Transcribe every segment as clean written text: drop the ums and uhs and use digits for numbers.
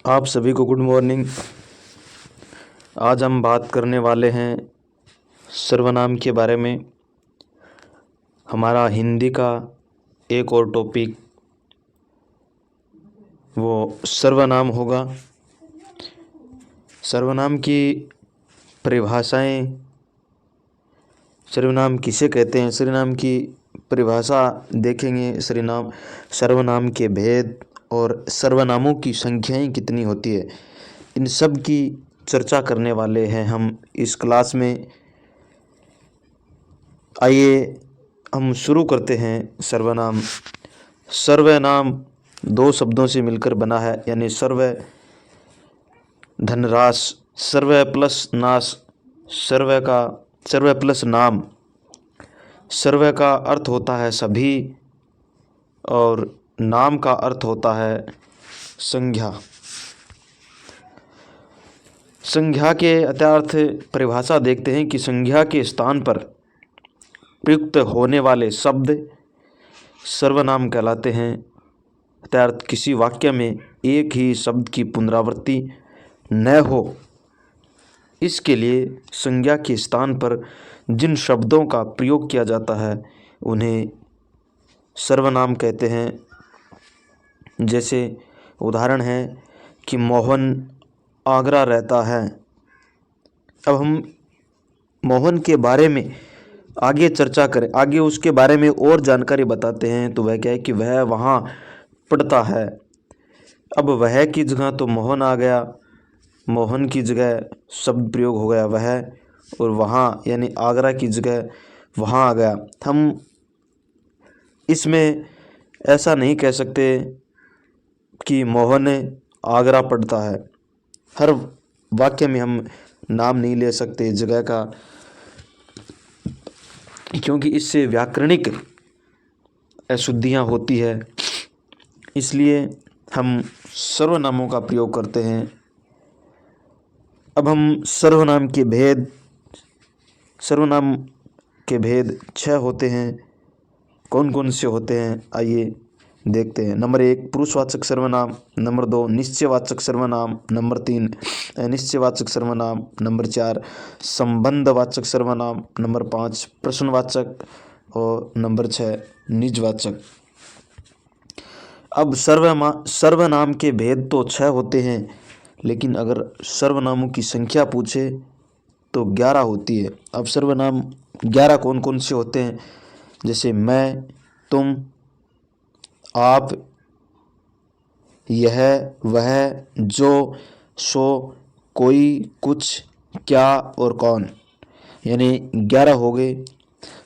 आप सभी को गुड मॉर्निंग। आज हम बात करने वाले हैं सर्वनाम के बारे में। हमारा हिंदी का एक और टॉपिक वो सर्वनाम होगा। सर्वनाम की परिभाषाएं, सर्वनाम किसे कहते हैं, सर्वनाम की परिभाषा देखेंगे। सर्वनाम के भेद और सर्वनामों की संख्याएं कितनी होती है, इन सब की चर्चा करने वाले हैं हम इस क्लास में। आइए हम शुरू करते हैं। सर्वनाम दो शब्दों से मिलकर बना है, यानी सर्व धनराश, सर्व प्लस नाश, सर्व प्लस नाम। सर्व का अर्थ होता है सभी और नाम का अर्थ होता है संज्ञा। संज्ञा के अर्थार्थ परिभाषा देखते हैं कि संज्ञा के स्थान पर प्रयुक्त होने वाले शब्द सर्वनाम कहलाते हैं। अर्थात किसी वाक्य में एक ही शब्द की पुनरावृत्ति न हो, इसके लिए संज्ञा के स्थान पर जिन शब्दों का प्रयोग किया जाता है उन्हें सर्वनाम कहते हैं। जैसे उदाहरण है कि मोहन आगरा रहता है। अब हम मोहन के बारे में आगे चर्चा करें, आगे उसके बारे में और जानकारी बताते हैं। तो वह क्या है कि वह वहाँ पढ़ता है। अब वह की जगह तो मोहन आ गया, मोहन की जगह शब्द प्रयोग हो गया वह, और वहाँ यानी आगरा की जगह वहाँ आ गया। हम इसमें ऐसा नहीं कह सकते कि मोहन आगरा पढ़ता है। हर वाक्य में हम नाम नहीं ले सकते जगह का, क्योंकि इससे व्याकरणिक अशुद्धियाँ होती है। इसलिए हम सर्वनामों का प्रयोग करते हैं। अब हम सर्वनाम के भेद 6 होते हैं। कौन कौन से होते हैं आइए देखते हैं। नंबर 1 पुरुषवाचक सर्वनाम, नंबर 2 निश्चयवाचक सर्वनाम, नंबर 3 अनिश्चयवाचक सर्वनाम, नंबर 4 संबंधवाचक सर्वनाम, नंबर 5 प्रश्नवाचक और नंबर 6 निजवाचक। अब सर्वनाम के भेद तो 6 होते हैं, लेकिन अगर सर्वनामों की संख्या पूछे तो 11 होती है। अब सर्वनाम 11 कौन कौन से होते हैं? जैसे मैं, तुम, आप, यह, वह, जो, सो, कोई, कुछ, क्या और कौन, यानी 11 हो गए।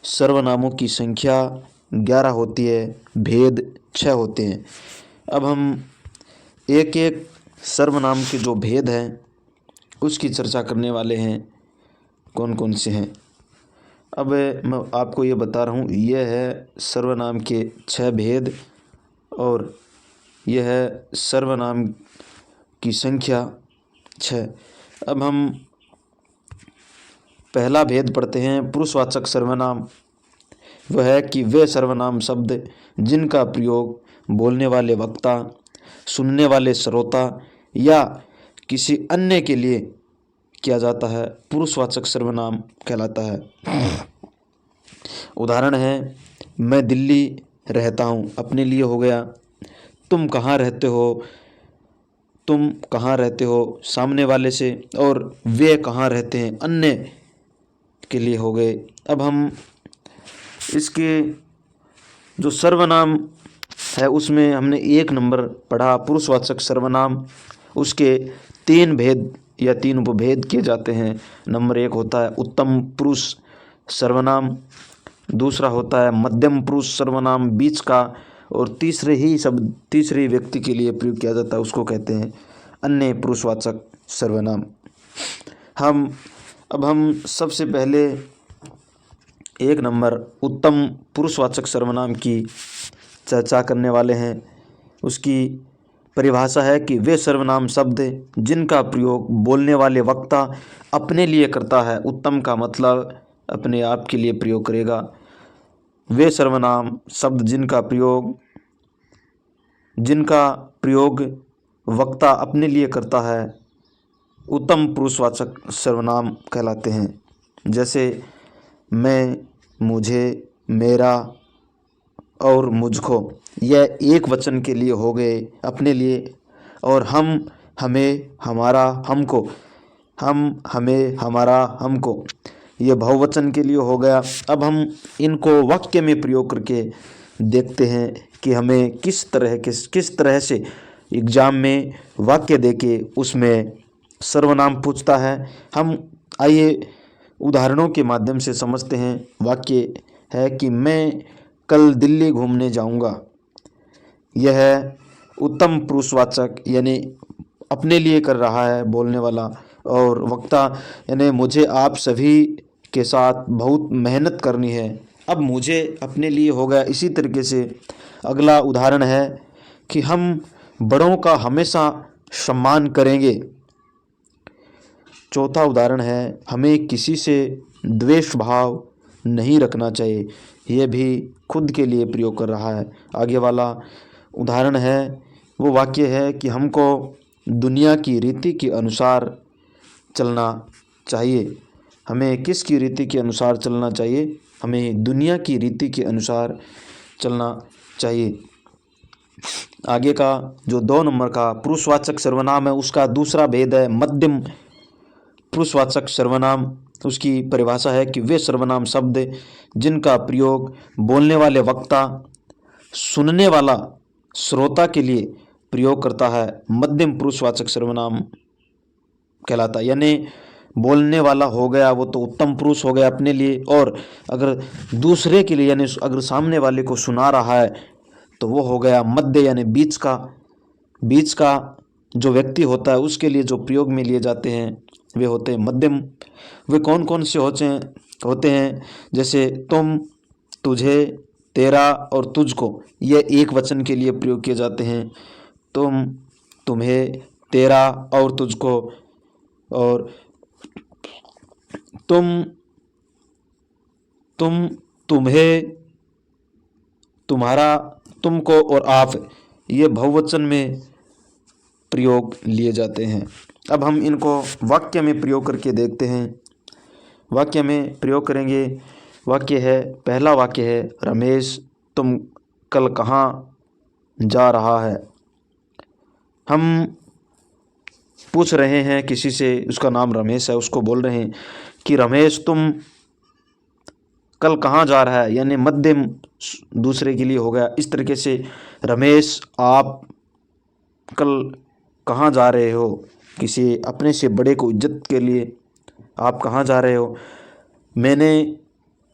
सर्वनामों की संख्या 11 होती है, भेद 6 होते हैं। अब हम एक एक सर्वनाम के जो भेद हैं उसकी चर्चा करने वाले हैं। कौन कौन से हैं? अब मैं आपको ये बता रहा हूँ, यह है सर्वनाम के 6 भेद और यह है सर्वनाम की संख्या 6। अब हम पहला भेद पढ़ते हैं, पुरुषवाचक सर्वनाम। वह है कि वे सर्वनाम शब्द जिनका प्रयोग बोलने वाले वक्ता, सुनने वाले श्रोता या किसी अन्य के लिए किया जाता है, पुरुषवाचक सर्वनाम कहलाता है। उदाहरण है, मैं दिल्ली रहता हूँ, अपने लिए हो गया। तुम कहाँ रहते हो, तुम कहाँ रहते हो सामने वाले से, और वे कहाँ रहते हैं अन्य के लिए हो गए। अब हम इसके जो सर्वनाम है उसमें हमने 1 नंबर पढ़ा पुरुषवाचक सर्वनाम। उसके 3 भेद या 3 उपभेद किए जाते हैं। नंबर 1 होता है उत्तम पुरुष सर्वनाम, दूसरा होता है मध्यम पुरुष सर्वनाम बीच का, और तीसरे व्यक्ति के लिए प्रयोग किया जाता है उसको कहते हैं अन्य पुरुषवाचक सर्वनाम। अब हम सबसे पहले 1 नंबर उत्तम पुरुषवाचक सर्वनाम की चर्चा करने वाले हैं। उसकी परिभाषा है कि वे सर्वनाम शब्द जिनका प्रयोग बोलने वाले वक्ता अपने लिए करता है। उत्तम का मतलब अपने आप के लिए प्रयोग करेगा। वे सर्वनाम शब्द जिनका प्रयोग वक्ता अपने लिए करता है उत्तम पुरुषवाचक सर्वनाम कहलाते हैं। जैसे मैं, मुझे, मेरा और मुझको, यह एक वचन के लिए हो गए अपने लिए, और हम, हमें, हमारा, हमको, हम, हमें, हमारा, हमको, ये बहुवचन के लिए हो गया। अब हम इनको वाक्य में प्रयोग करके देखते हैं कि हमें किस तरह से एग्ज़ाम में वाक्य देके उसमें सर्वनाम पूछता है। हम आइए उदाहरणों के माध्यम से समझते हैं। वाक्य है कि मैं कल दिल्ली घूमने जाऊंगा। यह है उत्तम पुरुषवाचक, यानी अपने लिए कर रहा है बोलने वाला, और वक्ता यानी मुझे आप सभी के साथ बहुत मेहनत करनी है। अब मुझे अपने लिए हो गया। इसी तरीके से अगला उदाहरण है कि हम बड़ों का हमेशा सम्मान करेंगे। चौथा उदाहरण है हमें किसी से द्वेष भाव नहीं रखना चाहिए। यह भी खुद के लिए प्रयोग कर रहा है। आगे वाला उदाहरण है, वो वाक्य है कि हमको दुनिया की रीति के अनुसार चलना चाहिए। हमें किसकी रीति के अनुसार चलना चाहिए? हमें दुनिया की रीति के अनुसार चलना चाहिए। आगे का जो 2 नंबर का पुरुषवाचक सर्वनाम है, उसका दूसरा भेद है मध्यम पुरुषवाचक सर्वनाम। उसकी परिभाषा है कि वे सर्वनाम शब्द जिनका प्रयोग बोलने वाले वक्ता, सुनने वाला श्रोता के लिए प्रयोग करता है, मध्यम पुरुषवाचक सर्वनाम कहलाता है। यानी बोलने वाला हो गया वो तो उत्तम पुरुष हो गया अपने लिए, और अगर दूसरे के लिए यानी अगर सामने वाले को सुना रहा है तो वो हो गया मध्य, यानी बीच का जो व्यक्ति होता है उसके लिए जो प्रयोग में लिए जाते हैं वे होते हैं मध्यम। वे कौन कौन से होते हैं? जैसे तुम, तुझे, तेरा और तुझको, ये एक वचन के लिए प्रयोग किए जाते हैं। तुम, तुम्हें, तेरा और तुझको, और तुम, तुम्हें, तुम्हारा, तुमको और आप, ये बहुवचन में प्रयोग लिए जाते हैं। अब हम इनको वाक्य में प्रयोग करके देखते हैं। वाक्य में प्रयोग करेंगे। वाक्य है, पहला वाक्य है रमेश तुम कल कहाँ जा रहा है। हम पूछ रहे हैं किसी से, उसका नाम रमेश है, उसको बोल रहे हैं कि रमेश तुम कल कहाँ जा रहा है, यानी मध्यम दूसरे के लिए हो गया। इस तरीके से रमेश आप कल कहाँ जा रहे हो, किसी अपने से बड़े को इज्जत के लिए आप कहाँ जा रहे हो। मैंने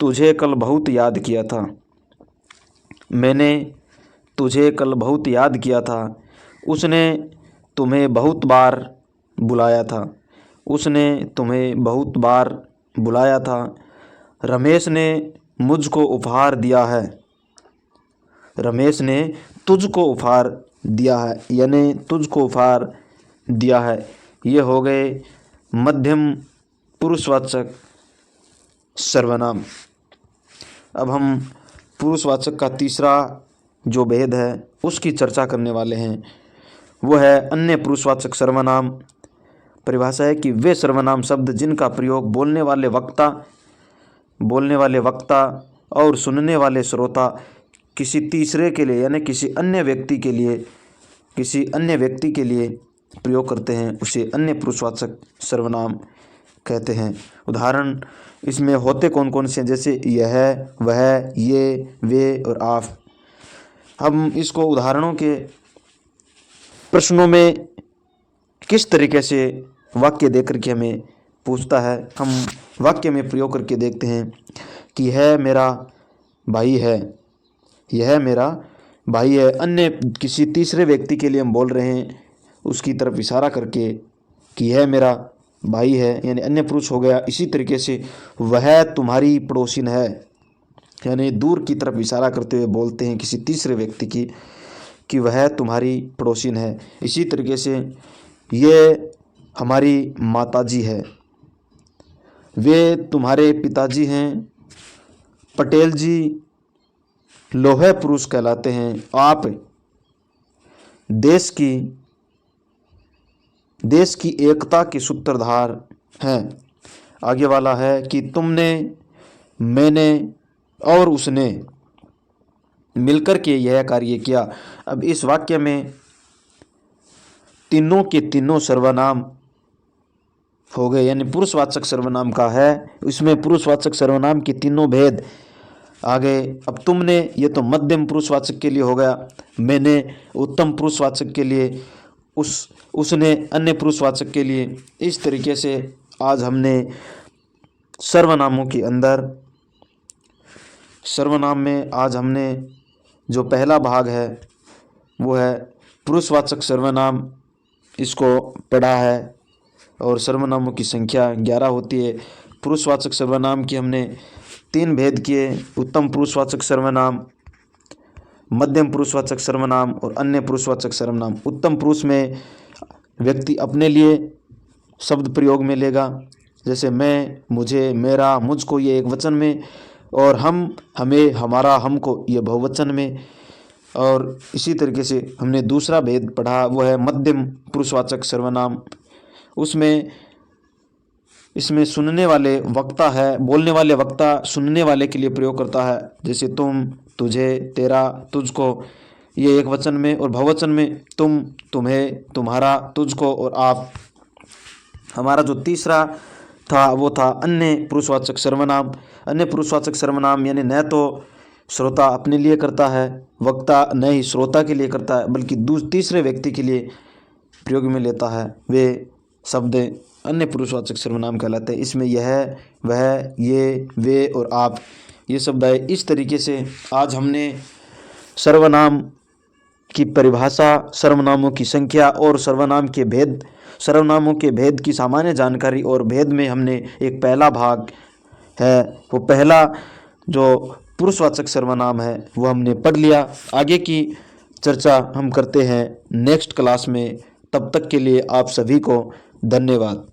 तुझे कल बहुत याद किया था। मैंने तुझे कल बहुत याद किया था। उसने तुम्हें बहुत बार बुलाया था। उसने तुम्हें बहुत बार बुलाया था। रमेश ने मुझको उपहार दिया है। रमेश ने तुझको उपहार दिया है, यानी तुझको उपहार दिया है। ये हो गए मध्यम पुरुषवाचक सर्वनाम। अब हम पुरुषवाचक का तीसरा जो भेद है उसकी चर्चा करने वाले हैं। वो है अन्य पुरुषवाचक सर्वनाम। परिभाषा है कि वे सर्वनाम शब्द जिनका प्रयोग बोलने वाले वक्ता और सुनने वाले श्रोता किसी तीसरे के लिए यानी किसी अन्य व्यक्ति के लिए प्रयोग करते हैं, उसे अन्य पुरुषवाचक सर्वनाम कहते हैं। उदाहरण इसमें होते कौन कौन से हैं? जैसे यह, वह, ये, वे और आप। हम इसको उदाहरणों के प्रश्नों में किस तरीके से वाक्य दे करके हमें पूछता है, हम वाक्य में प्रयोग करके देखते हैं कि यह मेरा भाई है। यह मेरा भाई है। अन्य किसी तीसरे व्यक्ति के लिए हम बोल रहे हैं उसकी तरफ इशारा करके कि यह मेरा भाई है, यानी अन्य पुरुष हो गया। इसी तरीके से वह तुम्हारी पड़ोसिन है, यानी दूर की तरफ इशारा करते हुए बोलते हैं किसी तीसरे व्यक्ति की कि वह तुम्हारी पड़ोसिन है। इसी तरीके से ये हमारी माताजी है। वे तुम्हारे पिताजी हैं। पटेल जी लोहे पुरुष कहलाते हैं। आप देश की देश की एकता के सूत्रधार हैं। आगे वाला है कि तुमने, मैंने और उसने मिलकर के यह कार्य किया। अब इस वाक्य में तीनों के तीनों सर्वनाम हो गए, यानी पुरुषवाचक सर्वनाम का है। इसमें पुरुषवाचक सर्वनाम के तीनों भेद आ गए। अब तुमने, ये तो मध्यम पुरुषवाचक के लिए हो गया, मैंने उत्तम पुरुषवाचक के लिए, उसने अन्य पुरुषवाचक के लिए। इस तरीके से आज हमने सर्वनामों के अंदर, सर्वनाम में आज हमने जो पहला भाग है वो है पुरुषवाचक सर्वनाम, इसको पढ़ा है। और सर्वनामों की संख्या 11 होती है। पुरुषवाचक सर्वनाम की हमने 3 भेद किए, उत्तम पुरुषवाचक सर्वनाम, मध्यम पुरुषवाचक सर्वनाम और अन्य पुरुषवाचक सर्वनाम। उत्तम पुरुष में व्यक्ति अपने लिए शब्द प्रयोग में लेगा, जैसे मैं, मुझे, मेरा, मुझको, ये एक वचन में, और हम, हमें, हमारा, हमको, ये बहुवचन में। और इसी तरीके से हमने दूसरा भेद पढ़ा, वो है मध्यम पुरुषवाचक सर्वनाम। उसमें, इसमें सुनने वाले वक्ता है, बोलने वाले वक्ता सुनने वाले के लिए प्रयोग करता है, जैसे तुम, तुझे, तेरा, तुझको, ये एक वचन में। और बहुवचन में तुम, तुम्हें, तुम्हारा, तुझको और आप। हमारा जो तीसरा था वो था अन्य पुरुषवाचक सर्वनाम। अन्य पुरुषवाचक सर्वनाम यानी न तो श्रोता अपने लिए करता है, वक्ता न ही श्रोता के लिए करता है, बल्कि तीसरे व्यक्ति के लिए प्रयोग में लेता है, वे शब्द अन्य पुरुषवाचक सर्वनाम कहलाते हैं। इसमें यह, वह, ये, वे और आप, ये शब्द आए। इस तरीके से आज हमने सर्वनाम की परिभाषा, सर्वनामों की संख्या और सर्वनाम के भेद, सर्वनामों के भेद की सामान्य जानकारी और भेद में हमने एक पहला भाग है, वो पहला जो पुरुषवाचक सर्वनाम है वो हमने पढ़ लिया। आगे की चर्चा हम करते हैं नेक्स्ट क्लास में। तब तक के लिए आप सभी को धन्यवाद।